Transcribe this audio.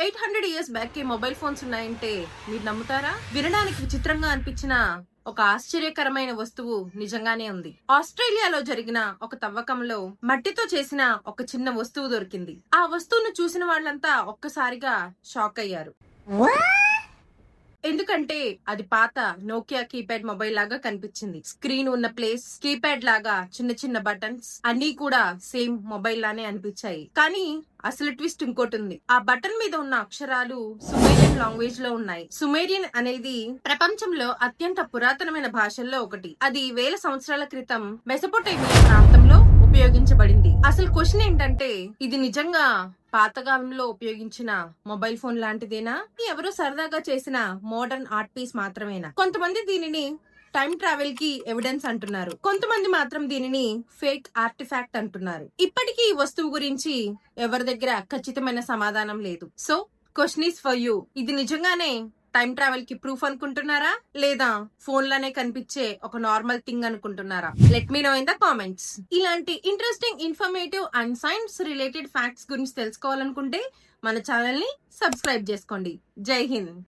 800 years back mobile phones ఉన్నాయంటే మీరు నమ్ముతారా? వినడానికి విచిత్రంగా అనిపించిన ఒక ఆశ్చర్యకరమైన వస్తువు నిజంగానే ఉంది. ఆస్ట్రేలియాలో జరిగిన ఒక తవ్వకంలో మట్టితో చేసిన ఒక చిన్న వస్తువు దొరికింది. ఆ వస్తువును చూసిన వాళ్ళంతా ఒక్కసారిగా షాక్ అయ్యారు. ఎందుకంటే అది పాత నోకియా కీప్యాడ్ మొబైల్ లాగా కనిపించింది. స్క్రీన్ ఉన్న ప్లేస్, కీప్యాడ్ లాగా చిన్న చిన్న బటన్స్ అన్ని కూడా సేమ్ మొబైల్ లానే అనిపించాయి. కానీ అసలు ట్విస్ట్ ఇంకోటి ఉంది. ఆ బటన్ మీద ఉన్న అక్షరాలు సుమేరియన్ లాంగ్వేజ్ లో ఉన్నాయి. సుమేరియన్ అనేది ప్రపంచంలో అత్యంత పురాతనమైన భాషల్లో ఒకటి. అది వేల సంవత్సరాల క్రితం మెసొపొటేమియా ప్రాంతంలో ఉపయోగించబడింది. అసలు క్వశ్చన్ ఏంటంటే, ఇది నిజంగా పాతకాలంలో ఉపయోగించిన మొబైల్ ఫోన్ లాంటిదేనా, ఎవరో సరదాగా చేసిన మోడర్న్ ఆర్ట్ పీస్ మాత్రమేనా? కొంతమంది దీనిని టైం ట్రావెల్ కి ఎవిడెన్స్ అంటున్నారు, కొంతమంది మాత్రం దీనిని ఫేక్ ఆర్టిఫాక్ట్ అంటున్నారు. ఇప్పటికీ ఈ వస్తువు గురించి ఎవరి దగ్గర ఖచ్చితమైన సమాధానం లేదు. So question is for you. ఇది నిజంగానే టైం ట్రావెల్ కి ప్రూఫ్ అనుకుంటున్నారా, లేదా ఫోన్ లోనే కనిపించే ఒక నార్మల్ థింగ్ అనుకుంటున్నారా? Let me know in the comments. ఇలాంటి interesting, informative and science related facts గురించి తెలుసుకోవాలనుకుంటే మన ఛానల్ ని సబ్స్క్రైబ్ చేసుకోండి. జై హింద్.